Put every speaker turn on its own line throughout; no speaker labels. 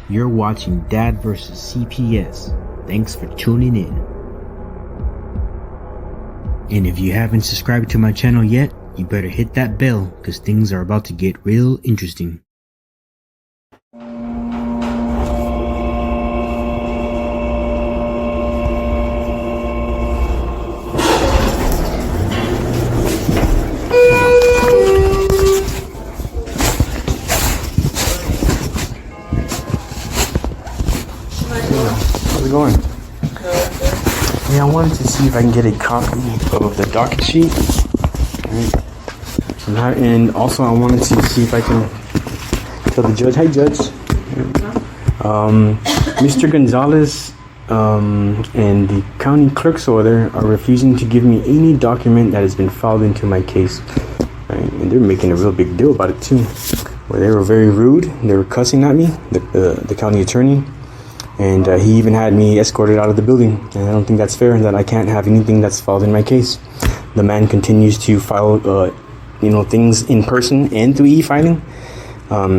You're watching Dad vs. CPS. Thanks for tuning in. And if you haven't subscribed to my channel yet, you better hit that bell, because things are about to get real interesting.
How's it going? Hey, I wanted to see if I can get a copy of the docket sheet. And also I wanted to see if I can tell the judge, hi judge. Mr. Gonzalez and the county clerk's order are refusing to give me any document that has been filed into my case. And they're making a real big deal about it too. Where they were very rude. They were cussing at me, the county attorney. And he even had me escorted out of the building. And I don't think that's fair, that I can't have anything that's filed in my case. The man continues to file, things in person and through e-filing.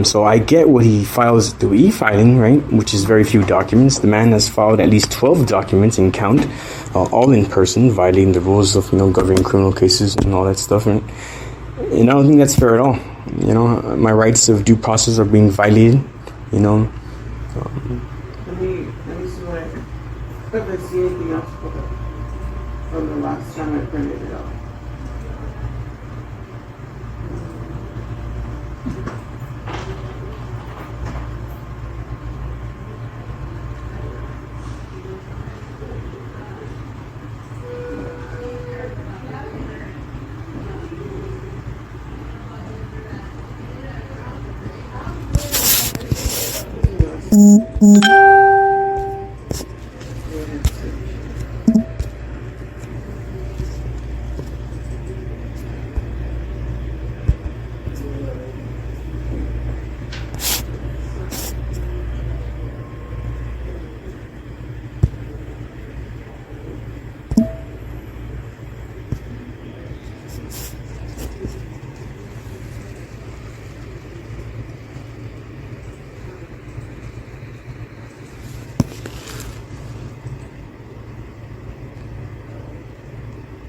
So I get what he files through e-filing, right? Which is very few documents. The man has filed at least 12 documents in count, all in person, violating the rules of, governing criminal cases and all that stuff. And I don't think that's fair at all. My rights of due process are being violated,
Let me see what if I see anything else from the last time I printed it out.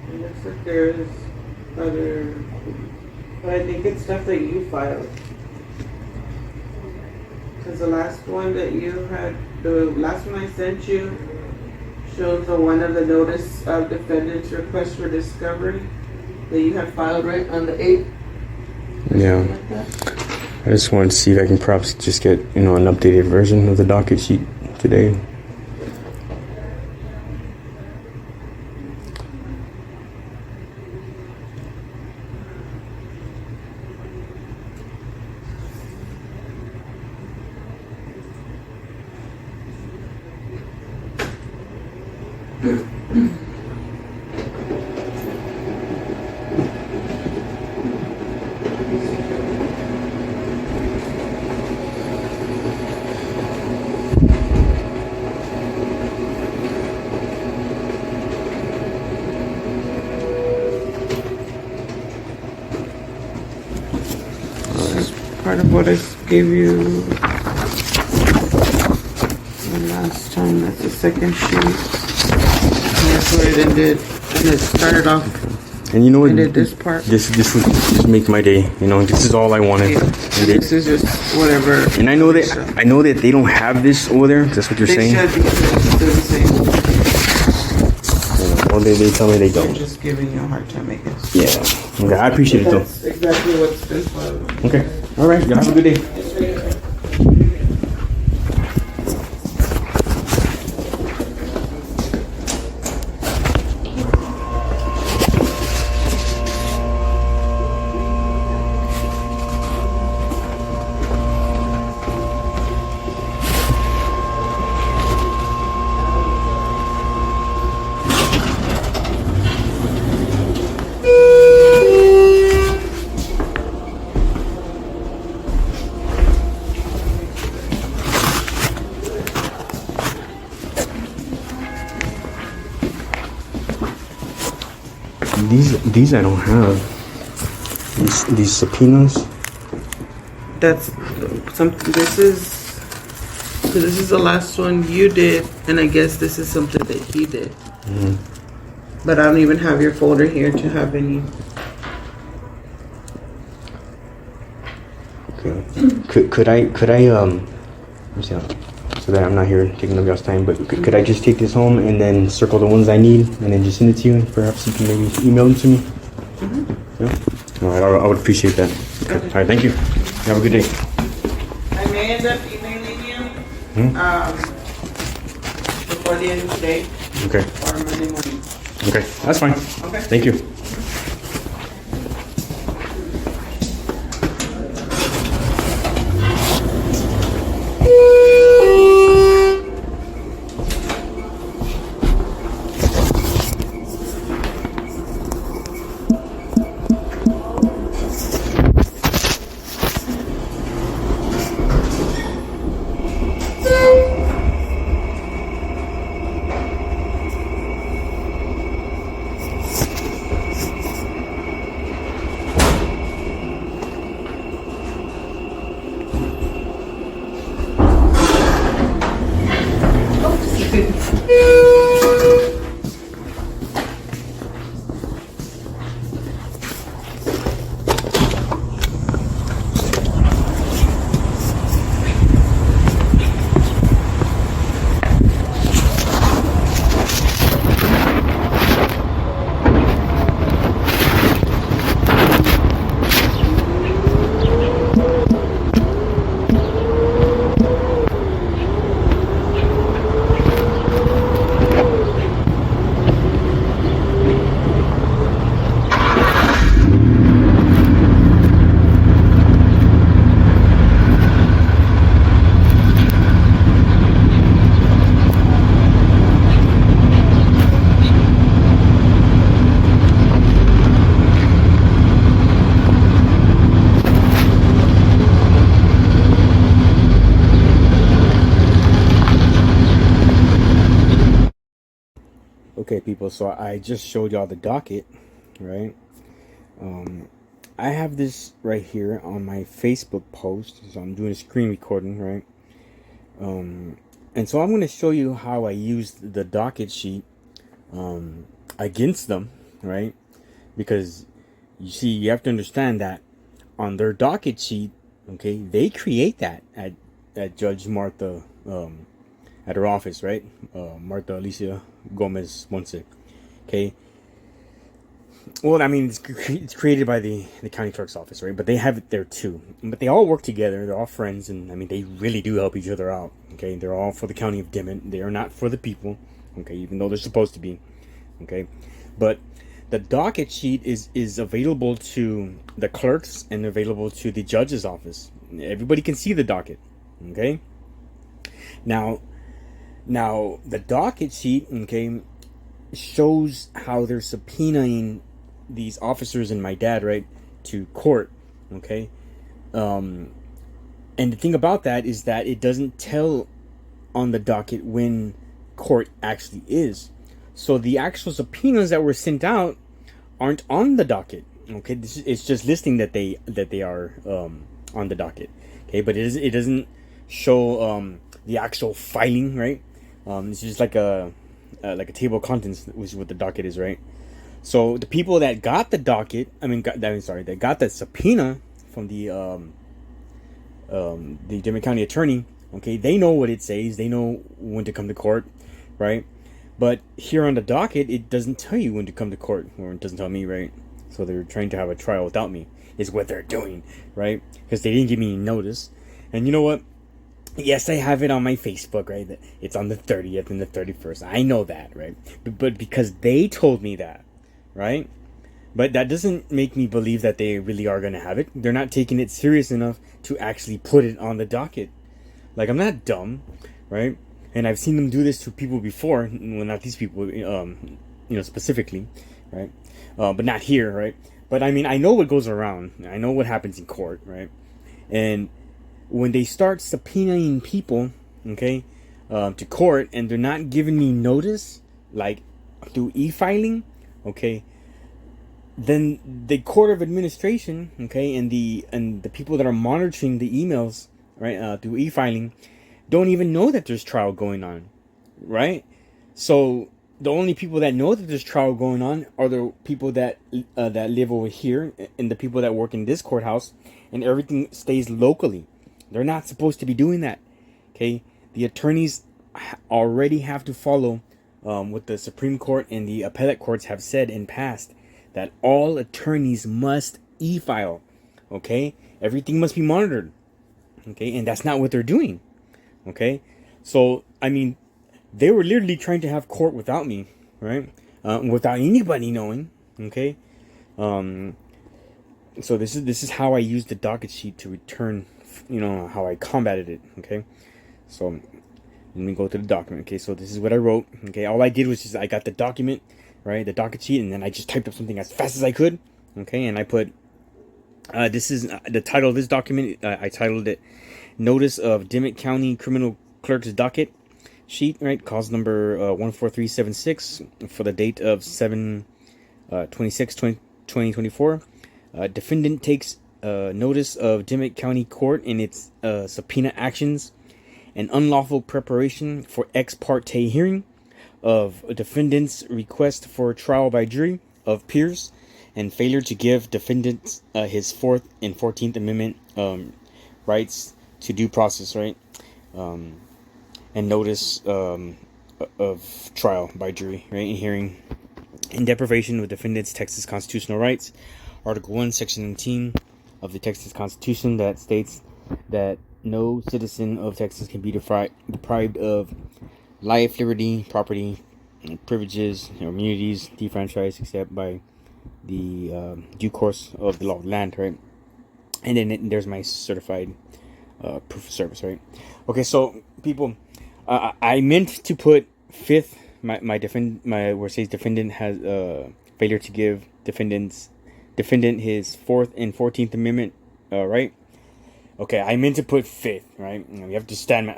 It looks like there's other, but I think it's stuff that you filed. Because the last one that you had, the last one I sent you shows the one of the notice of defendant's request for discovery that you had filed right on the 8th.
Yeah. I just wanted to see if I can perhaps just get, an updated version of the docket sheet today.
Part of what I gave you the last time. That's the second sheet. And that's where it ended. And it started off.
And you know what?
Ended this part.
This just make my day. This is all I wanted.
Yeah. And this is just whatever.
And I know that they don't have this over there. That's what you're saying.
They should, because it's still the same.
Well, they tell me they don't.
They're just giving you a hard time, I guess.
Yeah. Okay, I appreciate it though.
That's exactly what's been filed.
Okay. All right. Y'all have a good day. These I don't have. These subpoenas.
That's something. This is So this is the last one you did, and I guess this is something that he did. But I don't even have your folder here to have any.
Okay. Could I let me see, so that I'm not here taking up y'all's time, but could I just take this home and then circle the ones I need and then just send it to you, and perhaps you can maybe email them to me? Yeah. All right, I would appreciate that. Okay. All right, thank you. Have a good day.
I may end up emailing you before the end of the day.
Okay.
Or Monday morning.
Okay, that's fine.
Okay.
Thank you. Okay, people, so I just showed y'all the docket, right? I have this right here on my Facebook post, so I'm doing a screen recording, right? And so I'm going to show you how I used the docket sheet against them, right? Because you see, you have to understand that on their docket sheet, okay, they create that at Judge Martha, at her office, right? Martha Alicia Gomez Ponce. Okay. Well, I mean, it's created by the county clerk's office, right? But they have it there too. But they all work together. They're all friends, and I mean, they really do help each other out. Okay, they're all for the county of Dimmit. They are not for the people. Okay, even though they're supposed to be. Okay, but the docket sheet is available to the clerks and available to the judge's office. Everybody can see the docket. Okay. Now the docket sheet, okay, shows how they're subpoenaing these officers and my dad, right, to court. Okay. And the thing about that is that it doesn't tell on the docket when court actually is. So the actual subpoenas that were sent out aren't on the docket. Okay, it's just listing that they are on the docket. Okay, but it doesn't show the actual filing, right? It's just like a table of contents, which is what the docket is, right? So the people that got the docket, that got the subpoena from the Dimmit County attorney, okay, they know what it says. They know when to come to court, right? But here on the docket, it doesn't tell you when to come to court, or it doesn't tell me, right? So they're trying to have a trial without me, is what they're doing, right? Because they didn't give me any notice. And you know what? Yes, I have it on my Facebook, right? It's on the 30th and the 31st. I know that, right? But because they told me that, right? But that doesn't make me believe that they really are going to have it. They're not taking it serious enough to actually put it on the docket. Like, I'm not dumb, right? And I've seen them do this to people before. Well, not these people, specifically, right? But not here, right? But I mean, I know what goes around. I know what happens in court, right? And when they start subpoenaing people, okay, to court, and they're not giving me notice, like through e-filing, okay, then the court of administration, okay, and the people that are monitoring the emails, right, through e-filing,
don't even know that there's trial going on, right? So the only people that know that there's trial going on are the people that live over here and the people that work in this courthouse, and everything stays locally. They're not supposed to be doing that. Okay, the attorneys already have to follow what the Supreme Court and the appellate courts have said in past, that all attorneys must e-file. Okay, everything must be monitored. Okay, and that's not what they're doing. Okay, so I mean, they were literally trying to have court without me, right? Without anybody knowing. Okay, so this is how I used the docket sheet to return, how I combated it. Okay, so let me go to the document. Okay, so this is what I wrote. Okay, all I did was just I got the document, right, the docket sheet, and then I just typed up something as fast as I could. Okay, and I put this is the title of this document. I titled it "Notice of Dimmit County Criminal Clerk's Docket Sheet," right? Cause number 14376 for the date of 7/26/2024. Defendant takes notice of Dimmit County Court in its subpoena actions and unlawful preparation for ex parte hearing of a defendant's request for trial by jury of peers and failure to give defendant his 4th and 14th Amendment rights to due process, right? And notice of trial by jury, right? And hearing in deprivation of defendant's Texas constitutional rights. Article 1, Section 19 of the Texas Constitution that states that no citizen of Texas can be deprived of life, liberty, property, privileges, or immunities, defranchised except by the due course of the law of land, right? And then there's my certified proof of service, right? Okay, so people, I meant to put 5th, where it says defendant has failure to give defendant his 4th and 14th Amendment, right? Okay, I meant to put 5th, right? You have to stand.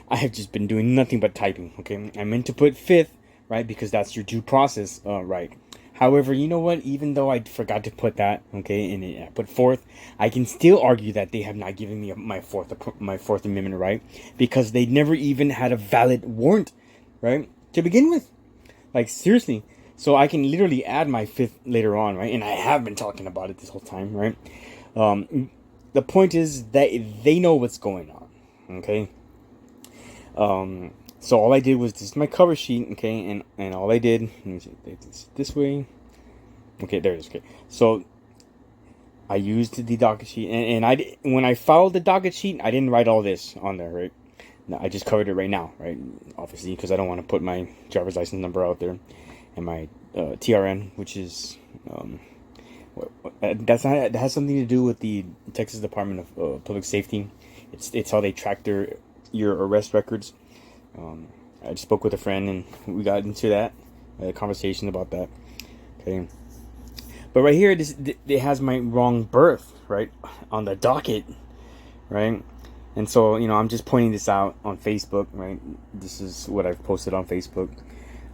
I have just been doing nothing but typing. Okay, I meant to put 5th, right, because that's your due process right. However, you know what? Even though I forgot to put that, okay, and I put 4th, I can still argue that they have not given me my 4th Amendment right, because they never even had a valid warrant, right, to begin with. Like, seriously. So I can literally add my 5th later on, right? And I have been talking about it this whole time, right? The point is that they know what's going on, okay? So all I did was, this is my cover sheet, okay? And all I did, let me see, it's this way. Okay, there it is, okay. So I used the docket sheet, and when I filed the docket sheet, I didn't write all this on there, right? No, I just covered it right now, right? Obviously, because I don't want to put my driver's license number out there. And my TRN, which is that has something to do with the Texas Department of Public Safety. It's how they track your arrest records. I just spoke with a friend and we got into that conversation about that. Okay, but right here, it has my wrong birth, right, on the docket, right. And so I'm just pointing this out on Facebook, right. This is what I've posted on Facebook.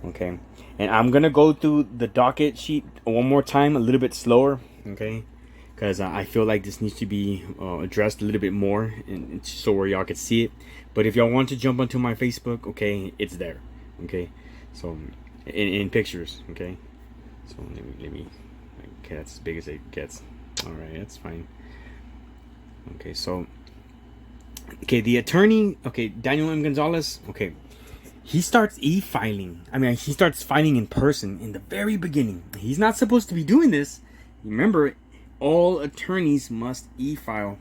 Okay, and I'm gonna go through the docket sheet one more time, a little bit slower, okay, because I feel like this needs to be addressed a little bit more, and so where y'all can see it. But if y'all want to jump onto my Facebook, okay, it's there, okay. So in pictures, okay. So let me okay, that's as big as it gets. All right, that's fine. Okay, so the attorney, okay, Daniel M. Gonzalez, okay. He starts e-filing. He starts filing in person in the very beginning. He's not supposed to be doing this. Remember, all attorneys must e-file.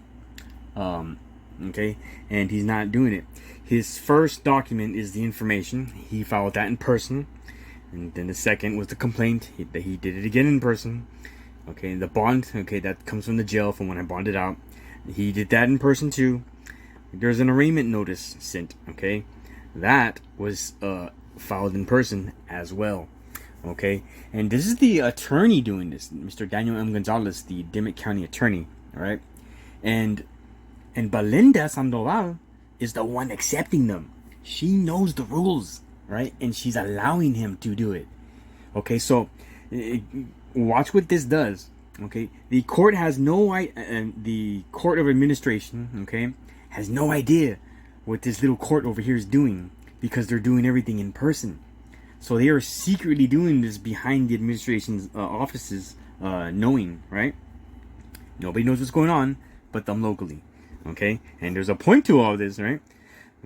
Okay, and he's not doing it. His first document is the information. He filed that in person. And then the second was the complaint. He did it again in person. Okay, the bond, okay, that comes from the jail from when I bonded out. He did that in person too. There's an arraignment notice sent, okay. That was filed in person as well, okay. And this is the attorney doing this, Mr. Daniel M. Gonzalez, the Dimmit County attorney, all right. And Belinda Sandoval is the one accepting them. She knows the rules, right, and she's allowing him to do it. Okay, so watch what this does. Okay, the court has the court of administration, okay, has no idea, what this little court over here is doing, because they're doing everything in person. So they are secretly doing this behind the administration's offices, knowing, right? Nobody knows what's going on but them locally, okay? And there's a point to all this, right?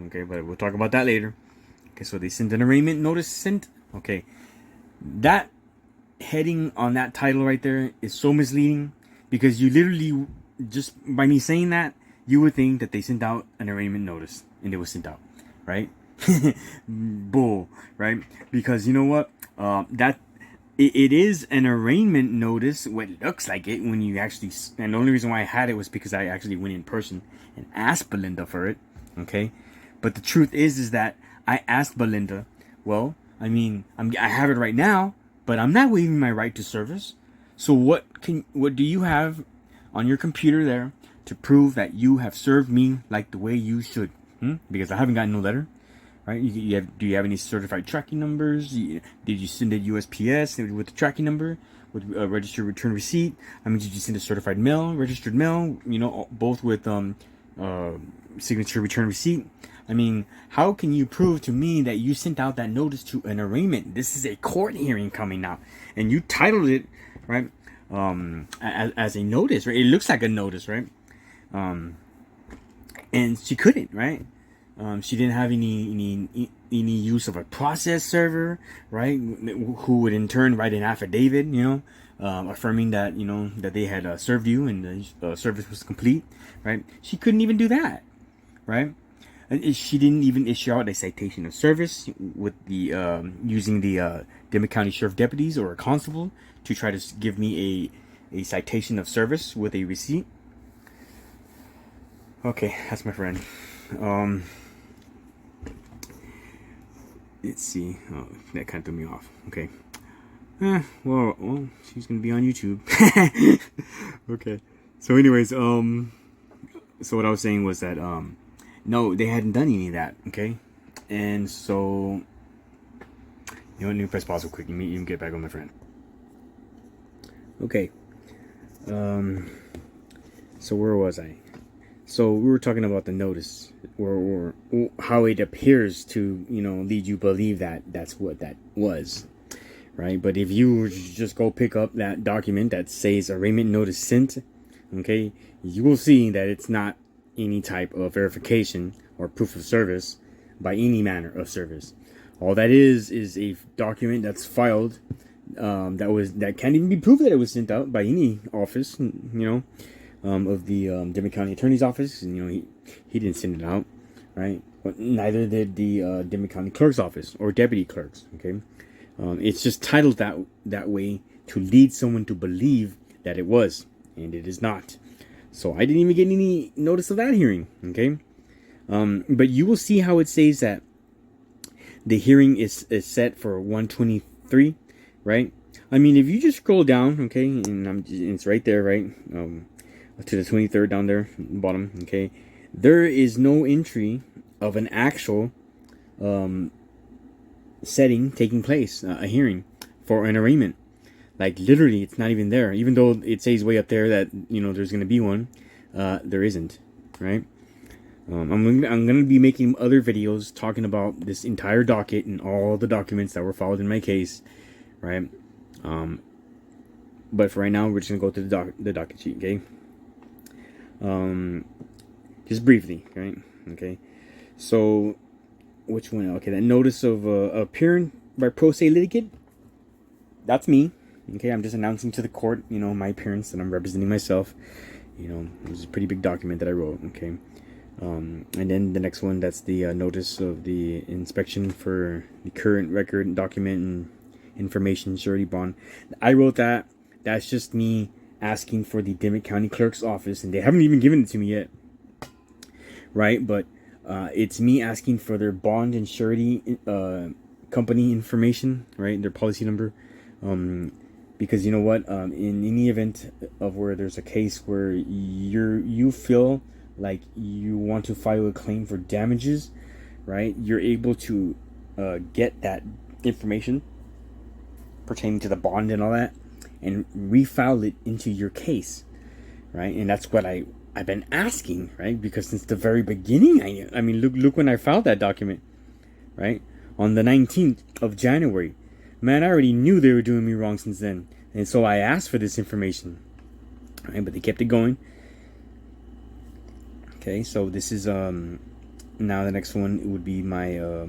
Okay, but we'll talk about that later. Okay, so they sent an arraignment notice sent. Okay, that heading on that title right there is so misleading, because you literally, just by me saying that, you would think that they sent out an arraignment notice, and it was sent out, right? Bull, right? Because you know what? It is an arraignment notice. What looks like it when you actually, and the only reason why I had it was because I actually went in person and asked Belinda for it. Okay, but the truth is that I asked Belinda. Well, I mean, I have it right now, but I'm not waiving my right to service. So what do you have on your computer there to prove that you have served me like the way you should? Because I haven't gotten no letter, right? Do you have any certified tracking numbers? Did you send it USPS with the tracking number, with a registered return receipt? I mean, did you send a certified mail, registered mail? You know, both with signature return receipt. I mean, how can you prove to me that you sent out that notice to an arraignment? This is a court hearing coming out, and you titled it, right, as a notice, right? It looks like a notice, right? And she couldn't, right? She didn't have any use of a process server, right? Who would in turn write an affidavit, you know, affirming that, you know, that they had served you and the service was complete, right? She couldn't even do that, right? And she didn't even issue out a citation of service with the using the Dimmit County Sheriff deputies or a constable to try to give me a citation of service with a receipt. Okay, that's my friend. Let's see. Oh, that kind of threw me off. Okay. Well, she's gonna be on YouTube. Okay. So, anyways, so what I was saying was that, no, they hadn't done any of that. Okay. And so, you know, let me press pause real quick. You can get back on my friend. Okay. So where was I? So we were talking about the notice, or how it appears to, you know, lead you believe that that's what that was, right? But if you just go pick up that document that says arraignment notice sent, okay, you will see that it's not any type of verification or proof of service by any manner of service. All that is a document that's filed, that can't even be proved that it was sent out by any office, you know. Of the Dimmit County Attorney's Office, and you know he didn't send it out, right? But neither did the Dimmit County Clerk's Office or deputy clerks. Okay, it's just titled that way to lead someone to believe that it was, and it is not. So I didn't even get any notice of that hearing. Okay, but you will see how it says that the hearing is set for 123, right? I mean, if you just scroll down, okay, and it's right there, right? To the 23rd down there, bottom, okay, there is no entry of an actual setting taking place, a hearing for an arraignment. Like, literally, it's not even there. Even though it says way up there that, you know, there's going to be one, there isn't, right? I'm going to be making other videos talking about this entire docket and all the documents that were filed in my case, right? But for right now, we're just going to go to the docket sheet, okay? Just briefly, right? Okay, so which one? Okay, that notice of appearing by pro se litigant, that's me. Okay, I'm just announcing to the court, you know, my appearance, that I'm representing myself. You know, it was a pretty big document that I wrote. Okay, and then the next one, that's the notice of the inspection for the current record document and information surety bond. I wrote that. That's just me asking for the Dimmit County Clerk's Office, and they haven't even given it to me yet, right? But it's me asking for their bond and surety company information, right? Their policy number, because you know what? In any event of where there's a case where you feel like you want to file a claim for damages, right? You're able to get that information pertaining to the bond and all that, and refile it into your case, right? And that's what I I've been asking, right? Because since the very beginning, I mean, look when I filed that document, right? On the 19th of January. Man, I already knew they were doing me wrong since then. And so I asked for this information. Right? But they kept it going. Okay, so this is now the next one would be my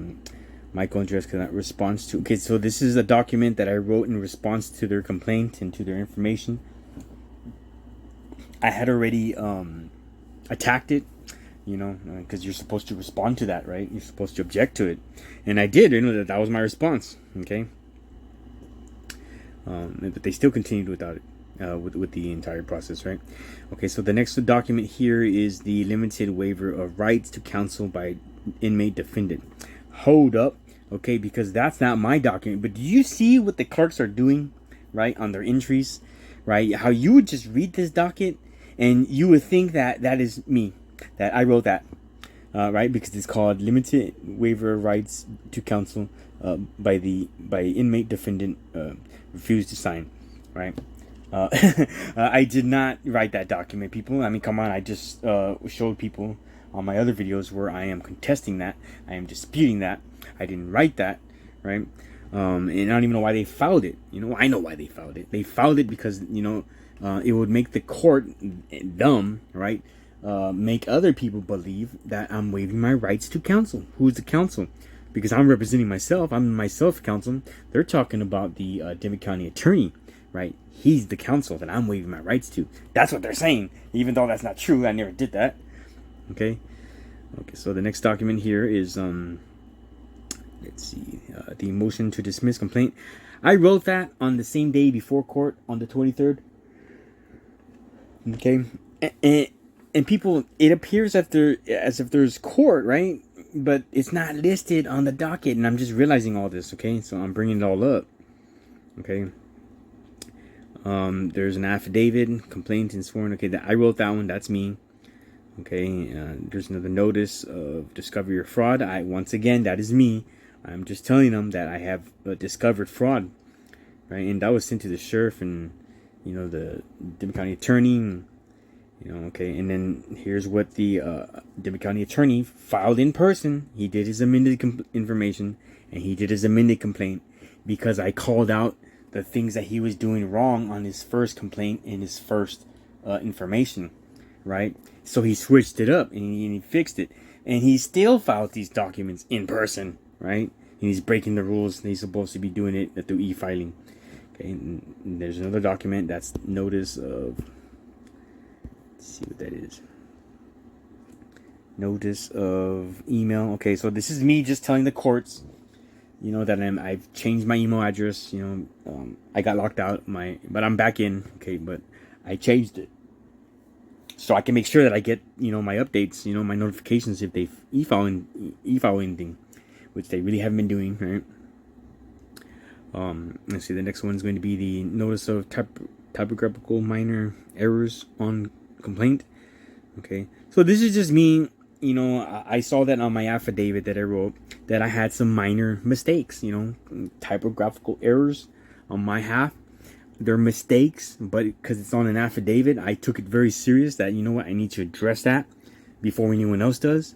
Michael and Jessica response to. Okay, so this is a document that I wrote in response to their complaint and to their information. I had already attacked it, you know, because you're supposed to respond to that, right? You're supposed to object to it, and I did. You know, that was my response. Okay, but they still continued without it. With the entire process, right? Okay, so the next document here is the limited waiver of rights to counsel by inmate defendant. Hold up, okay, because that's not my document. But do you see what the clerks are doing, right, on their entries, right? How you would just read this docket and you would think that that is me, that I wrote that, right? Because it's called limited waiver of rights to counsel by inmate defendant refused to sign, right? I did not write that document, people. I mean, come on. I just showed people on my other videos where I am contesting that. I am disputing that. I didn't write that, right? And I don't even know why they filed it. You know, I know why they filed it. They filed it because, you know, it would make the court dumb, right? Make other people believe that I'm waiving my rights to counsel. Who's the counsel? Because I'm representing myself. I'm myself counsel. They're talking about the Dimmit County attorney, right? He's the counsel that I'm waiving my rights to. That's what they're saying, even though that's not true. I never did that. Okay. So the next document here is let's see, the motion to dismiss complaint. I wrote that on the same day before court on the 23rd. Okay, and people, it appears that as if there's court, right? But it's not listed on the docket, and I'm just realizing all this. Okay, so I'm bringing it all up. Okay. There's an affidavit, complaint, and sworn. Okay, that I wrote that one. That's me. Okay. There's another notice of discovery of fraud. Once again, that is me. I'm just telling them that I have discovered fraud, right? And that was sent to the sheriff and, you know, the Dimmit County attorney. And, you know, okay. And then here's what the Dimmit County attorney filed in person. He did his amended information, and he did his amended complaint because I called out the things that he was doing wrong on his first complaint and his first information, right? So he switched it up and he fixed it, and he still filed these documents in person, right? And he's breaking the rules. He's supposed to be doing it through e-filing. Okay, and there's another document that's notice of. Let's see what that is. Notice of email. Okay, so this is me just telling the courts, you know, that I've changed my email address. You know, I got locked out, but I'm back in. Okay, but I changed it so I can make sure that I get, you know, my updates, you know, my notifications if they e-file anything, which they really haven't been doing, right? Let's see. The next one is going to be the notice of typographical minor errors on complaint. Okay, so this is just me. You know, I saw that on my affidavit that I wrote that I had some minor mistakes, you know, typographical errors on my half. They're mistakes, but because it's on an affidavit, I took it very serious that, you know what, I need to address that before anyone else does.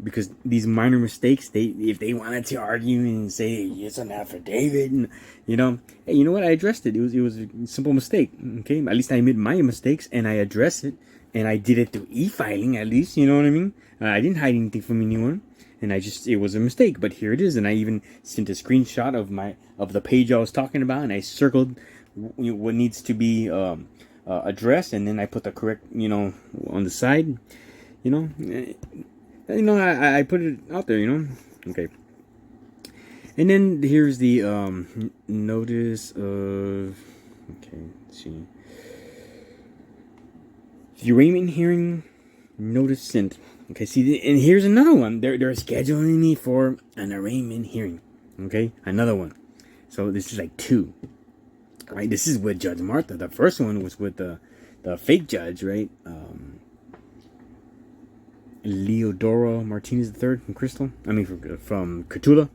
Because these minor mistakes, if they wanted to argue and say it's an affidavit, and, you know, hey, you know what, I addressed it. It was a simple mistake. Okay, at least I admit my mistakes and I addressed it, and I did it through e-filing at least. You know what I mean? I didn't hide anything from anyone, and it was a mistake. But here it is, and I even sent a screenshot of the page I was talking about, and I circled what needs to be addressed, and then I put the correct, you know, on the side. You know, I put it out there, you know. Okay. And then here's the notice of. Okay, let's see. The arraignment hearing notice sent. Okay, see, and here's another one. They're scheduling me for an arraignment hearing. Okay, another one. So this is like two. Right, this is with Judge Martha. The first one was with the fake judge, right? Leodoro Martinez III from Crystal. I mean, from Cotulla,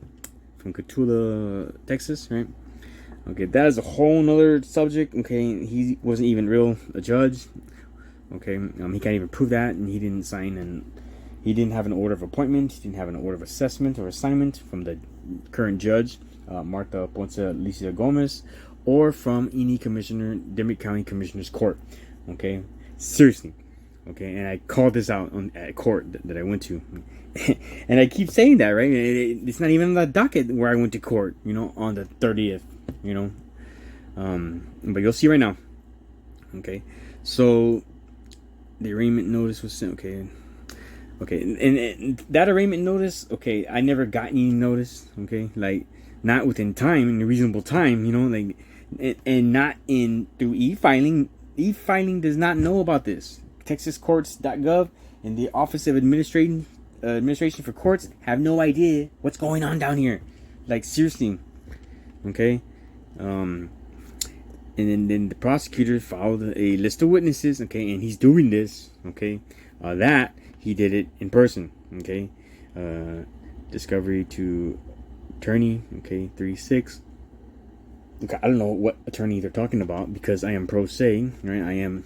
Texas, right? Okay, that is a whole nother subject. Okay, he wasn't even a judge. Okay, he can't even prove that, and he didn't sign, and he didn't have an order of appointment. He didn't have an order of assessment or assignment from the current judge, Marta Ponce Alicia Gomez, or from any commissioner, Dimmit County Commissioner's Court. Okay, seriously. Okay, and I called this out at court that I went to, and I keep saying that, right? It's not even on the docket where I went to court, on the 30th, but you'll see right now. Okay, so the arraignment notice was sent. Okay, and that arraignment notice. Okay, I never got any notice. Okay, like not within time, in a reasonable time. And not through e-filing. E-filing does not know about this. TexasCourts.gov and the Office of Administration for Courts have no idea what's going on down here. Like, seriously. Okay. And then the prosecutor filed a list of witnesses. Okay, and he's doing this. Okay, that he did it in person. Okay, discovery to attorney. Okay, 3-6. Okay, I don't know what attorney they're talking about because I am pro se, right? I am,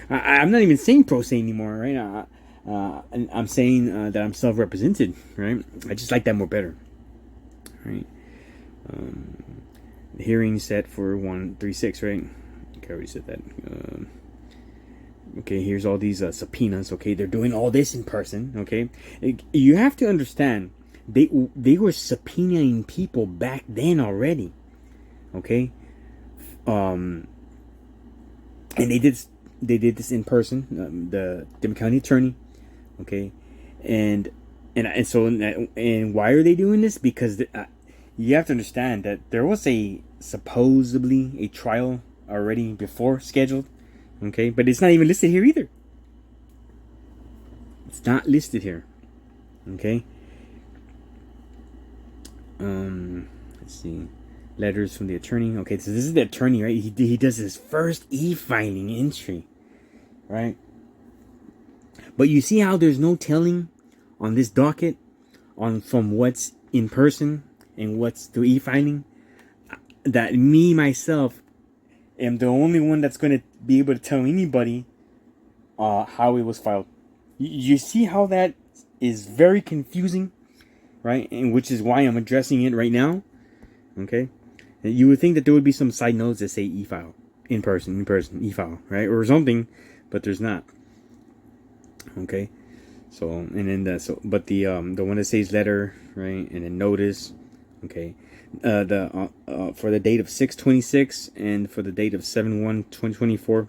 I'm not even saying pro se anymore, right? I'm saying that I'm self-represented, right? I just like that more better, right? The hearing set for 1-3-6, right? Okay, I already said that. Okay, here's all these subpoenas. Okay, they're doing all this in person. Okay, you have to understand they were subpoenaing people back then already. Okay, and they did this in person. The Dimmit County attorney, okay, and why are they doing this? Because you have to understand that there was supposedly a trial already before scheduled, okay, but it's not even listed here either. It's not listed here, okay. Let's see. Letters from the attorney. Okay, so this is the attorney, right? He does his first e-filing entry, right? But you see how there's no telling on this docket from what's in person and what's through e-filing? That me, myself, am the only one that's going to be able to tell anybody how it was filed. You see how that is very confusing, right? And which is why I'm addressing it right now, okay? You would think that there would be some side notes that say e-file, in person, e-file, right? Or something, but there's not. Okay. So, and then but the one that says letter, right? And then notice, okay. For the date of 6/26 and for the date of 7/1/2024.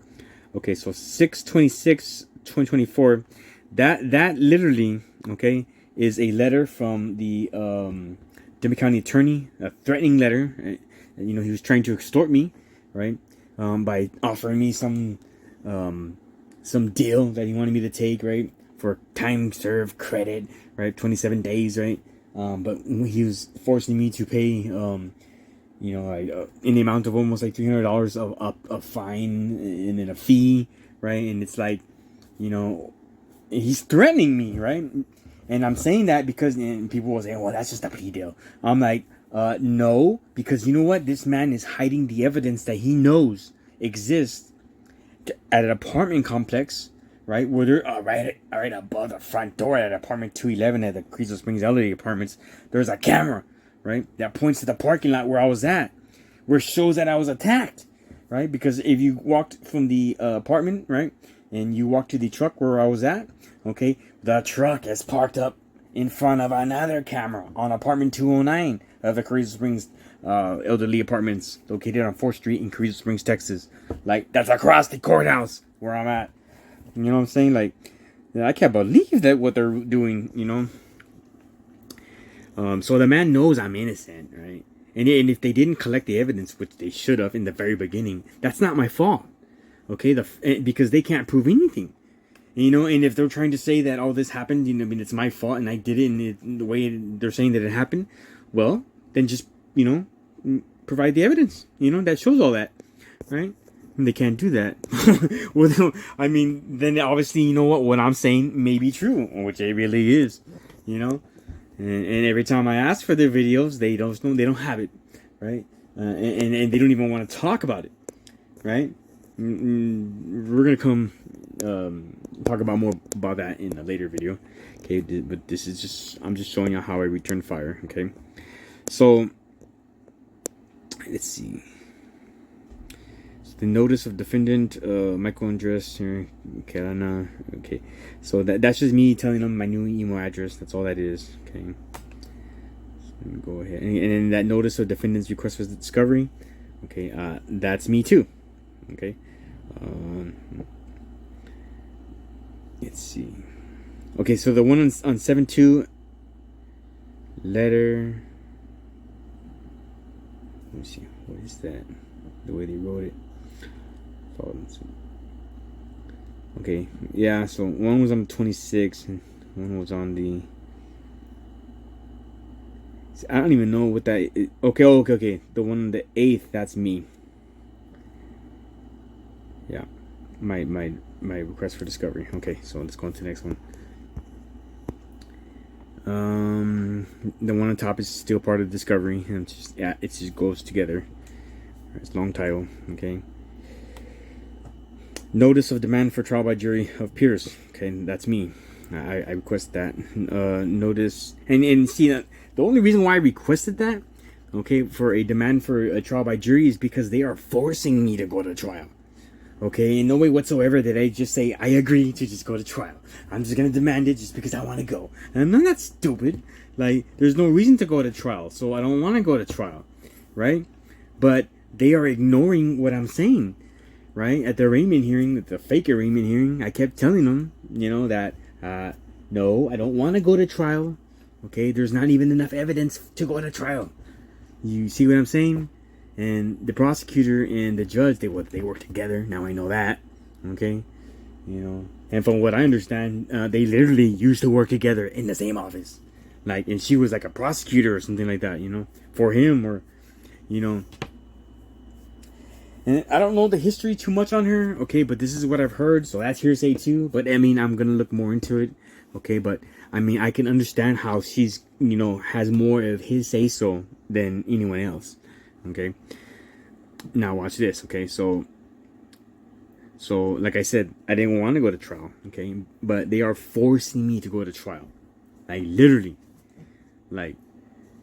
Okay, so 6/26/2024, that literally, okay, is a letter from the Dimmit County attorney, a threatening letter. He was trying to extort me, right? By offering me some deal that he wanted me to take, right? For time served credit, right? 27 days, right? But he was forcing me to pay, in the amount of almost like $300 of a fine and then a fee, right? And it's like, he's threatening me, right? And I'm saying that because people will say, well, that's just a plea deal. I'm like, no, because you know what? This man is hiding the evidence that he knows exists at an apartment complex, right? Where they're right above the front door at apartment 211 at the Carrizo Springs Elderly Apartments. There's a camera, right? That points to the parking lot where I was at, where it shows that I was attacked, right? Because if you walked from the apartment, right, and you walked to the truck where I was at, okay, the truck is parked up in front of another camera on apartment 209 of the Carrizo Springs Elderly Apartments, located on 4th Street in Carrizo Springs, Texas. Like, that's across the courthouse where I'm at. You know what I'm saying? Like, I can't believe that what they're doing, So the man knows I'm innocent, right? And if they didn't collect the evidence, which they should have in the very beginning, that's not my fault. Okay? Because they can't prove anything. And if they're trying to say that all this happened, it's my fault and I did it in the way they're saying that it happened, well, then just, provide the evidence, that shows all that, right? And they can't do that. Well, then obviously, what I'm saying may be true, which it really is, And every time I ask for their videos, they don't have it, right? And they don't even want to talk about it, right? We're gonna come talk about more about that in a later video. Okay, but this is just, I'm just showing you how I return fire. Okay, so let's see. So the notice of defendant, Michael Andres, Kelana. Okay, so that's just me telling them my new email address. That's all that is. Okay, so let me go ahead, and then that notice of defendant's request for discovery. Okay, that's me too. Okay, let's see. Okay, so the one on 7/2 letter. Let me see. What is that? The way they wrote it. Okay, yeah. So one was on the 26th, and one was on the. I don't even know what that is. Okay. The one on the 8th, that's me. Yeah, my request for discovery. Okay, so let's go on to the next one. The one on top is still part of discovery, and it's just, yeah, it just goes together. It's long title. Okay. Notice of demand for trial by jury of peers. Okay, that's me. I request that. Notice and see that the only reason why I requested that, okay, for a demand for a trial by jury is because they are forcing me to go to trial. Okay, in no way whatsoever did I just say I agree to just go to trial. I'm just gonna demand it just because I want to go. And I'm not stupid. Like, there's no reason to go to trial, so I don't want to go to trial, right? But they are ignoring what I'm saying, right? At the arraignment hearing, the fake arraignment hearing, I kept telling them, that no, I don't want to go to trial. Okay, there's not even enough evidence to go to trial. You see what I'm saying? And the prosecutor and the judge, they work together. Now I know that. Okay, and from what I understand, they literally used to work together in the same office. Like, and she was like a prosecutor or something like that, for him, or, And I don't know the history too much on her, okay, but this is what I've heard, so that's hearsay too. But I mean, I'm gonna look more into it, okay. But I mean, I can understand how she's, has more of his say so than anyone else. Okay, now watch this. Okay, so like I said, I didn't want to go to trial. Okay, but they are forcing me to go to trial, like literally, like,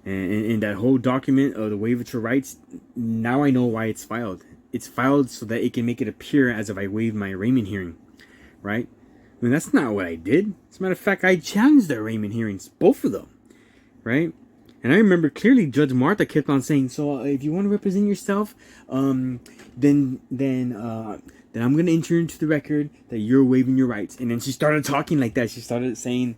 and that whole document of the waiver to rights. Now I know why it's filed. It's filed so that it can make it appear as if I waived my arraignment hearing, right? I mean, that's not what I did. As a matter of fact, I challenged the arraignment hearings, both of them, right? And I remember clearly Judge Martha kept on saying, so if you want to represent yourself, then I'm going to enter into the record that you're waiving your rights. And then she started talking like that. She started saying,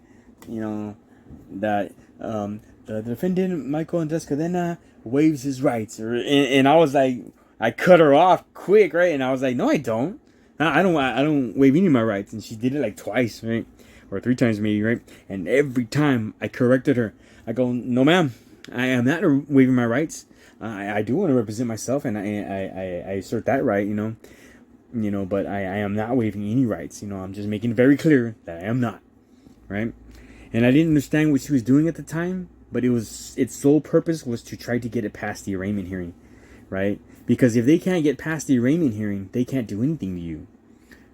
that the defendant, Michael Andres Cadena, waives his rights. And I was like, I cut her off quick, right? And I was like, no, I don't. I don't waive any of my rights. And she did it like twice, right? Or 3 times maybe, right? And every time I corrected her. I go, no, ma'am, I am not waiving my rights. I do want to represent myself, and I assert that right, but I am not waiving any rights. I'm just making it very clear that I am not, right? And I didn't understand what she was doing at the time, but its sole purpose was to try to get it past the arraignment hearing, right? Because if they can't get past the arraignment hearing, they can't do anything to you,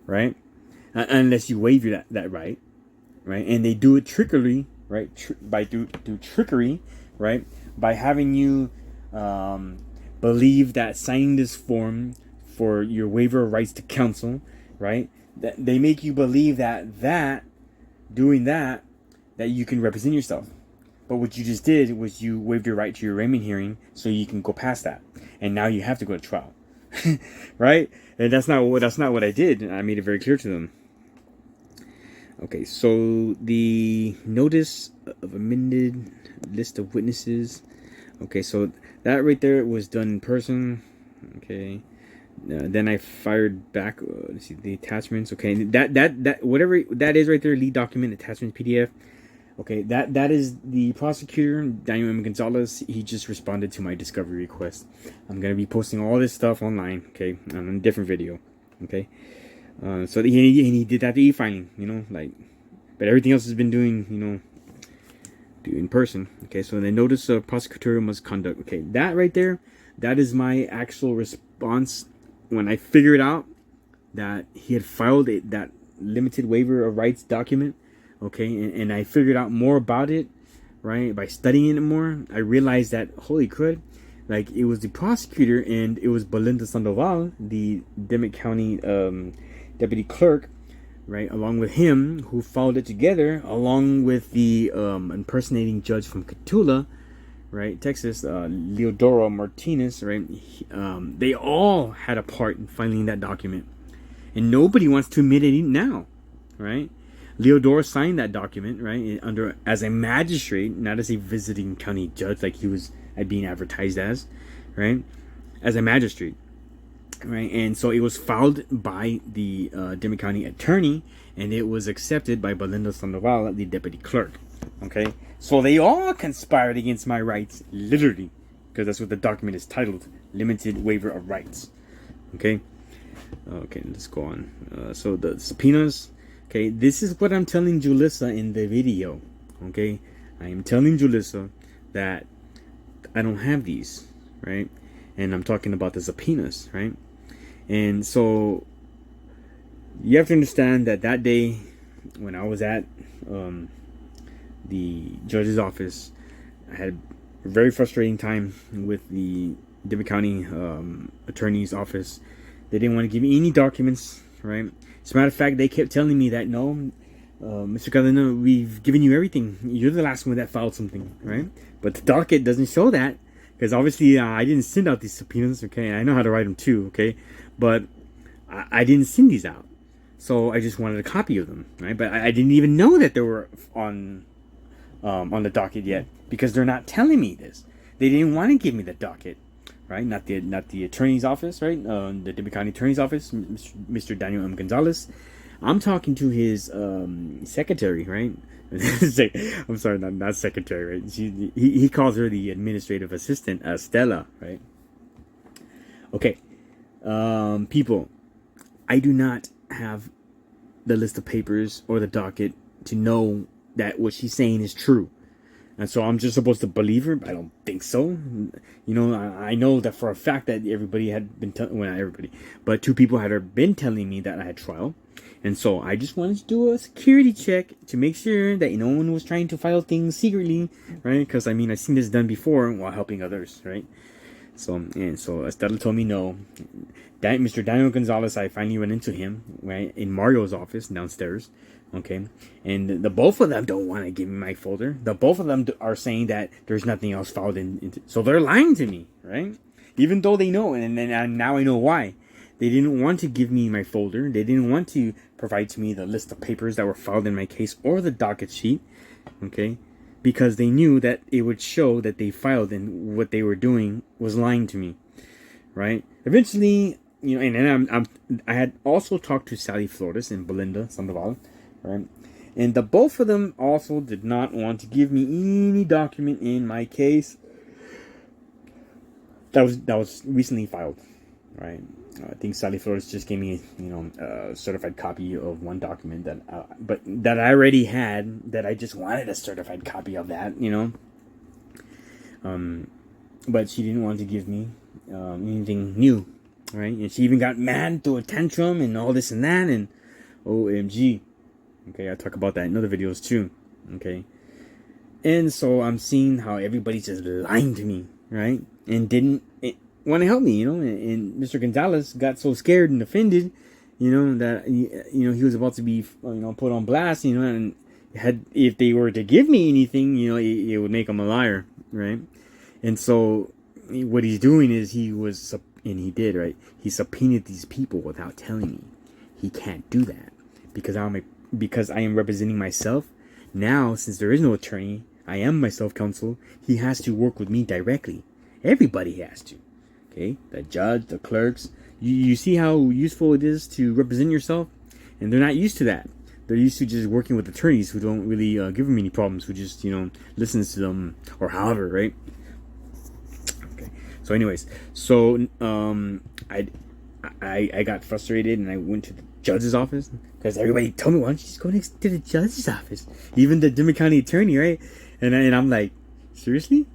right? Unless you waive that right, right? And they do it trickery. Right, by do trickery, right? By having you believe that signing this form for your waiver of rights to counsel, right? That they make you believe that doing that you can represent yourself. But what you just did was you waived your right to your arraignment hearing, so you can go past that, and now you have to go to trial, right? And that's not what I did. I made it very clear to them. Okay, so the notice of amended list of witnesses. Okay, so that right there was done in person. Okay, then I fired back. Let's see the attachments. Okay, that whatever that is right there, lead document attachment PDF. Okay, that is the prosecutor, Daniel M. Gonzalez. He just responded to my discovery request. I'm gonna be posting all this stuff online. Okay, on a different video. Okay. So he did that to e-filing, but everything else has been doing, do in person. Okay, so the notice of prosecutorial misconduct. Okay, that right there, that is my actual response when I figured out that he had filed that limited waiver of rights document. Okay, and I figured out more about it, right, by studying it more. I realized that, holy crud, like, it was the prosecutor and it was Belinda Sandoval, the Dimmit County deputy clerk, right, along with him, who followed it together, along with the impersonating judge from Catula, right, Texas, Leodoro Martinez, right. They all had a part in filing that document, and nobody wants to admit it now, right. Leodoro signed that document, right, under as a magistrate, not as a visiting county judge like he was being advertised as, right, as a magistrate, right. And so it was filed by the Dimmit County attorney, and it was accepted by Belinda Sandoval, the deputy clerk. Okay, so they all conspired against my rights, literally, because that's what the document is titled, limited waiver of rights. Okay, let's go on. So the subpoenas. Okay, this is what I'm telling Julissa in the video. Okay, I am telling Julissa that I don't have these, right? And I'm talking about the subpoenas, right? And so you have to understand that that day when I was at the judge's office, I had a very frustrating time with the Dimmit County attorney's office. They didn't want to give me any documents, right? As a matter of fact, they kept telling me that, no, Mr. Galena, we've given you everything. You're the last one that filed something, right? But the docket doesn't show that, because obviously I didn't send out these subpoenas, okay? I know how to write them too, okay? But I didn't send these out. So I just wanted a copy of them, right? But I didn't even know that they were on the docket yet, because they're not telling me this. They didn't want to give me the docket. Right, not the attorney's office, right? The Dimmit County attorney's office, Mr. Daniel M. Gonzalez. I'm talking to his secretary, right? I'm sorry, not secretary, right? He calls her the administrative assistant, Estela, right? Okay, people, I do not have the list of papers or the docket to know that what she's saying is true. And so I'm just supposed to believe her? I don't think so. You know, I know that for a fact that everybody had been well, not everybody, but 2 people had been telling me that I had trial. And so I just wanted to do a security check to make sure that no one was trying to file things secretly, right? Because, I mean, I've seen this done before while helping others, right? So Estela told me no. Mr. Daniel Gonzalez, I finally went into him, right, in Mario's office downstairs. Okay, and the both of them don't want to give me my folder. The both of them are saying that there's nothing else filed so they're lying to me, right? Even though they know, and now I know why. They didn't want to give me my folder. They didn't want to provide to me the list of papers that were filed in my case or the docket sheet, okay? Because they knew that it would show that they filed and what they were doing was lying to me, right? Eventually, you know, and then I had also talked to Sally Flores and Belinda Sandoval, right? And the both of them also did not want to give me any document in my case that was recently filed, right? I think Sally Flores just gave me, you know, a certified copy of one document but that I already had, that I just wanted a certified copy of that, you know. But she didn't want to give me anything new, right? And she even got mad, threw a tantrum, and all this and that, and OMG. Okay, I talk about that in other videos too. Okay, and so I'm seeing how everybody's just lying to me, right? And didn't want to help me, you know. And Mr. Gonzalez got so scared and offended, you know, that he was about to be, you know, put on blast, you know. And if they were to give me anything, you know, it would make him a liar, right? And so what he's doing is he did, right? He subpoenaed these people without telling me. He can't do that because I am representing myself. Now, since there is no attorney, I am my self-counsel. He has to work with me directly. Everybody has to. Okay? The judge, the clerks. You see how useful it is to represent yourself? And they're not used to that. They're used to just working with attorneys who don't really give them any problems, who just, you know, listens to them or however, right? Okay. So anyways, I got frustrated and I went to the judge's office because everybody told me, why don't you just go next to the judge's office? Even the Dimmit County attorney, right? And I'm like, seriously?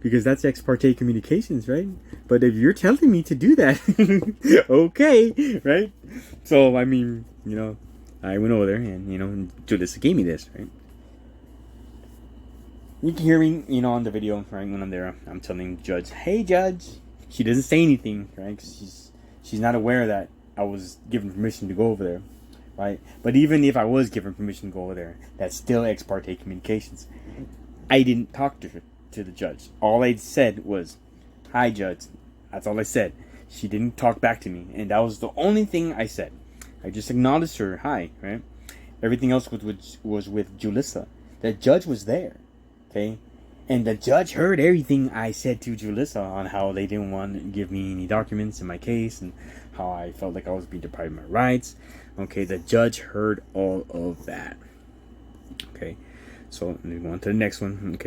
Because that's ex parte communications, right? But if you're telling me to do that, okay, right? So, I mean, you know, I went over there, and Julissa gave me this, right? You can hear me, on the video, right? When I'm there, I'm telling the judge, "Hey, judge." She doesn't say anything, right? 'Cause she's not aware that I was given permission to go over there, right? But even if I was given permission to go over there, that's still ex parte communications. I didn't talk to the judge. All I said was, "Hi, judge." That's all I said. She didn't talk back to me, and that was the only thing I said. I just acknowledged her, hi, right? Everything else was with Julissa. The judge was there, okay? And the judge heard everything I said to Julissa on how they didn't want to give me any documents in my case and how I felt like I was being deprived of my rights. Okay, the judge heard all of that. Okay, so let me go on to the next one.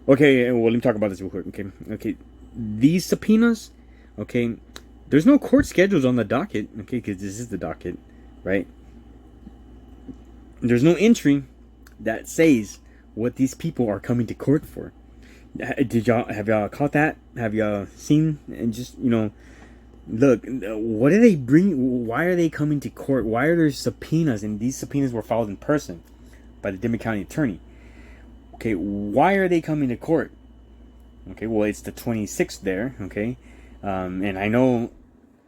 Okay, well, let me talk about this real quick. Okay, these subpoenas, okay, there's no court schedules on the docket, okay, because this is the docket, right? There's no entry that says what these people are coming to court for. Have y'all caught that? Have y'all seen? And just, look, what do they bring? Why are they coming to court? Why are there subpoenas? And these subpoenas were filed in person by the Dimmit County attorney. Okay, why are they coming to court? Okay, well, it's the 26th there, okay? And I know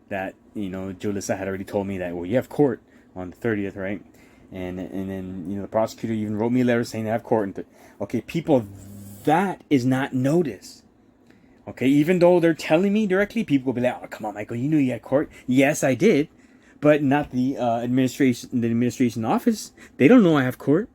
that, Julissa had already told me that, well, you have court on the 30th, right? And then, the prosecutor even wrote me a letter saying they have court. Okay, people, that is not notice. Okay, even though they're telling me directly, people will be like, "Oh, come on, Michael, you knew you had court." Yes, I did, but not the administration office. They don't know I have court.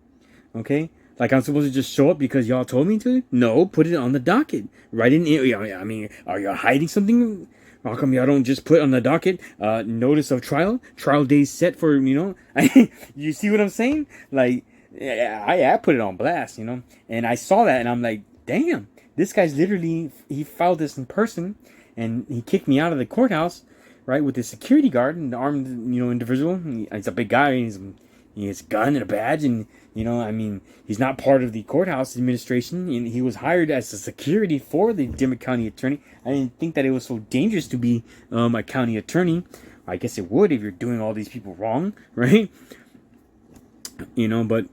Okay, like I'm supposed to just show up because y'all told me to? No, put it on the docket. Right in. I mean, are y'all hiding something? How come y'all don't just put on the docket notice of trial? Trial days set for, you see what I'm saying? Like, I put it on blast, and I saw that and I'm like, damn, this guy's literally, he filed this in person and he kicked me out of the courthouse, right, with his security guard and the armed, individual. He's a big guy. He has a gun and a badge, and he's not part of the courthouse administration, and he was hired as a security for the Dimmit County attorney. I didn't think that it was so dangerous to be a county attorney. I guess it would if you're doing all these people wrong, right? But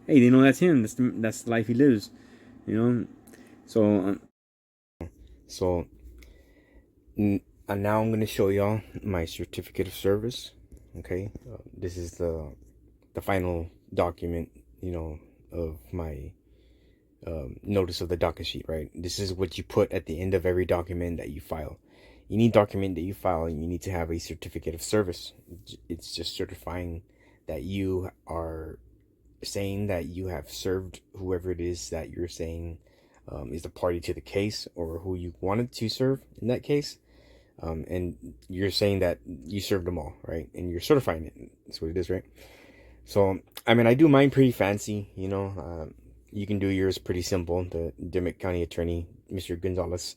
hey, they know that's him. That's the life he lives, So now I'm gonna show y'all my certificate of service. Okay, this is the final document, of my notice of the docket sheet, right? This is what you put at the end of every document that you file. Any document that you file, you need to have a certificate of service. It's just certifying that you are saying that you have served whoever it is that you're saying is the party to the case, or who you wanted to serve in that case. And you're saying that you served them all, right? And you're certifying it. That's what it is, right? So, I do mine pretty fancy, you can do yours pretty simple. The Dimmit County attorney, Mr. Gonzalez,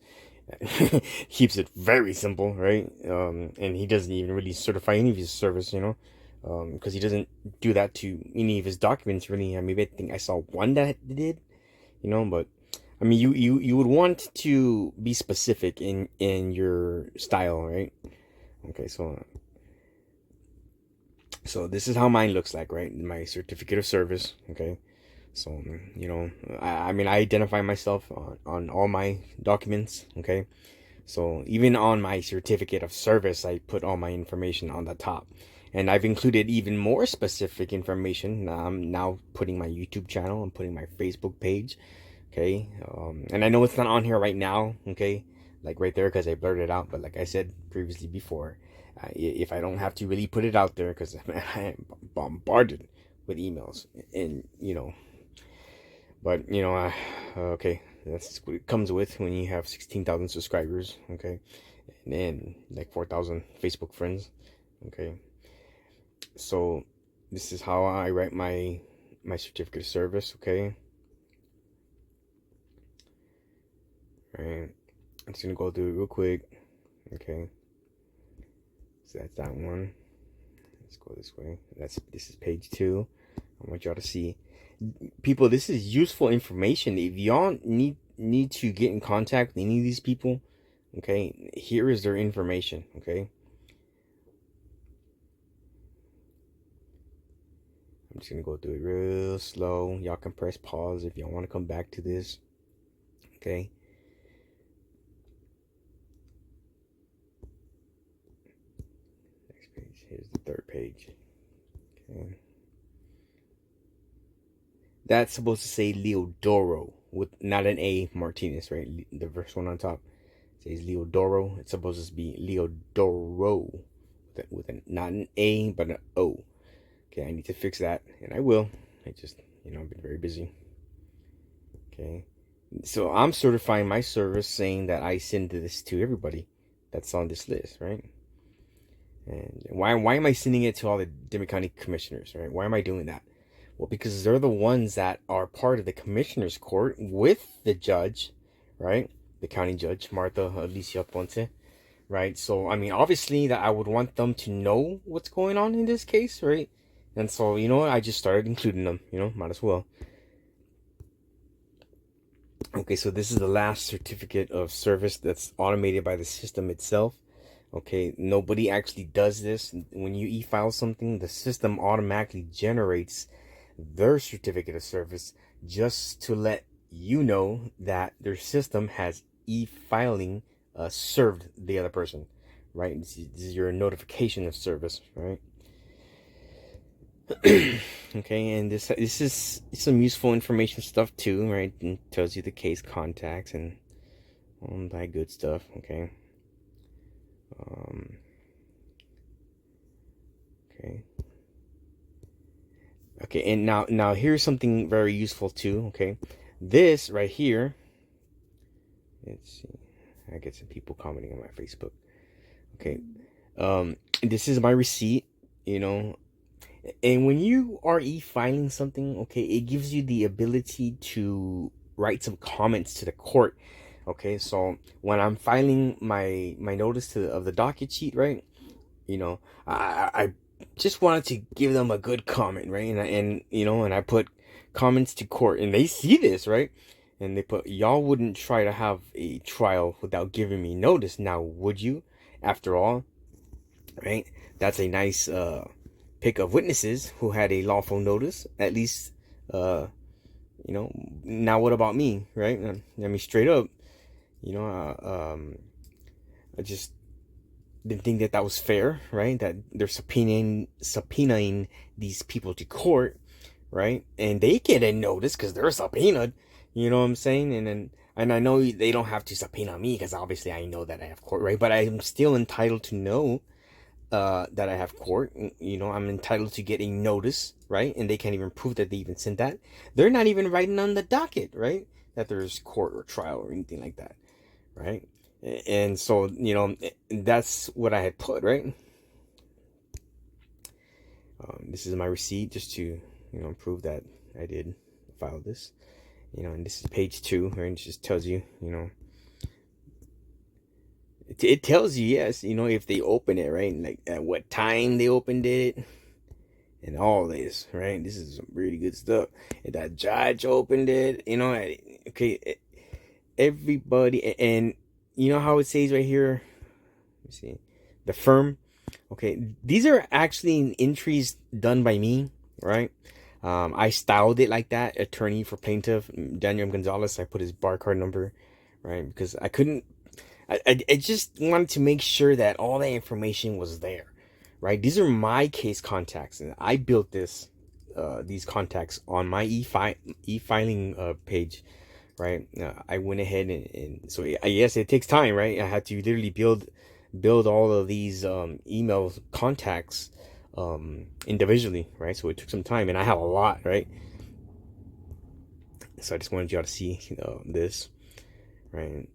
keeps it very simple, right? And he doesn't even really certify any of his service, because he doesn't do that to any of his documents, really. I think I saw one that did, but you would want to be specific in your style, right? Okay, so this is how mine looks like, right? My certificate of service, okay? So, I identify myself on all my documents, okay? So even on my certificate of service, I put all my information on the top. And I've included even more specific information. I'm now putting my YouTube channel, I'm putting my Facebook page, okay? And I know it's not on here right now, okay? Like right there, because I blurred it out. But like I said previously before, if I don't have to really put it out there, because I am bombarded with emails, and but okay, that's what it comes with when you have 16,000 subscribers, okay, and like 4,000 Facebook friends, okay. So this is how I write my certificate of service, okay. All right, I'm just gonna go through it real quick, okay. So that's that one. Let's go this way. This is page 2. I want y'all to see, people, this is useful information. If y'all need to get in contact with any of these people, okay, here is their information, okay. just gonna go through it real slow. Y'all can press pause if y'all want to come back to this. Okay. Next page. Here's the third page. Okay. That's supposed to say Leodoro with not an A, Martinez, right? The first one on top says Leodoro. It's supposed to be Leodoro with a not an A but an O. Okay, I need to fix that, and I will. I just, I've been very busy. Okay, so I'm certifying my service saying that I send this to everybody that's on this list, right? And why am I sending it to all the Dimmit County commissioners, right? Why am I doing that? Well, because they're the ones that are part of the commissioner's court with the judge, right? The county judge, Alicia, Ponce, right? So, I mean, obviously that I would want them to know what's going on in this case, right? And so, I just started including them, might as well. Okay, so this is the last certificate of service that's automated by the system itself. Okay, nobody actually does this. When you e-file something, the system automatically generates their certificate of service just to let you know that their system has e-filing served the other person, right? This is your notification of service, right? Okay, and this is some useful information stuff too, right? And tells you the case contacts and all that good stuff. Okay. Okay, and now here's something very useful too. Okay, this right here. Let's see. I get some people commenting on my Facebook. Okay, this is my receipt. And when you are e-filing something, okay, it gives you the ability to write some comments to the court. Okay, so when I'm filing my notice of the docket sheet, right? I just wanted to give them a good comment, right? And I put comments to court, and they see this, right? And they put, y'all wouldn't try to have a trial without giving me notice, now would you? After all, right? That's a nice pick of witnesses who had a lawful notice, at least. Now what about me, right? I mean, straight up, I just didn't think that was fair, right? That they're subpoenaing these people to court, right? And they get a notice because they're subpoenaed. You know what I'm saying? And I know they don't have to subpoena me because obviously I know that I have court, right? But I'm still entitled to know that I have court. I'm entitled to get a notice, right? And they can't even prove that they even sent that. They're not even writing on the docket, right? That there's court or trial or anything like that, right? And so, that's what I had put, right? This is my receipt just to, prove that I did file this. And this is page 2, right? It just tells you, it tells you, yes, if they open it, right? And like at what time they opened it and all this, right? This is some really good stuff. If that judge opened it, okay, everybody, and how it says right here, let me see, the firm. Okay, these are actually entries done by me, right? I styled it like that. Attorney for plaintiff Daniel Gonzalez. I put his bar card number, right? Because I couldn't. I just wanted to make sure that all the information was there, right? These are my case contacts, and I built these contacts on my e-filing page, right? I went ahead and so yes, it takes time, right? I had to literally build all of these email contacts individually, right? So it took some time, and I have a lot, right? So I just wanted y'all to see this, right?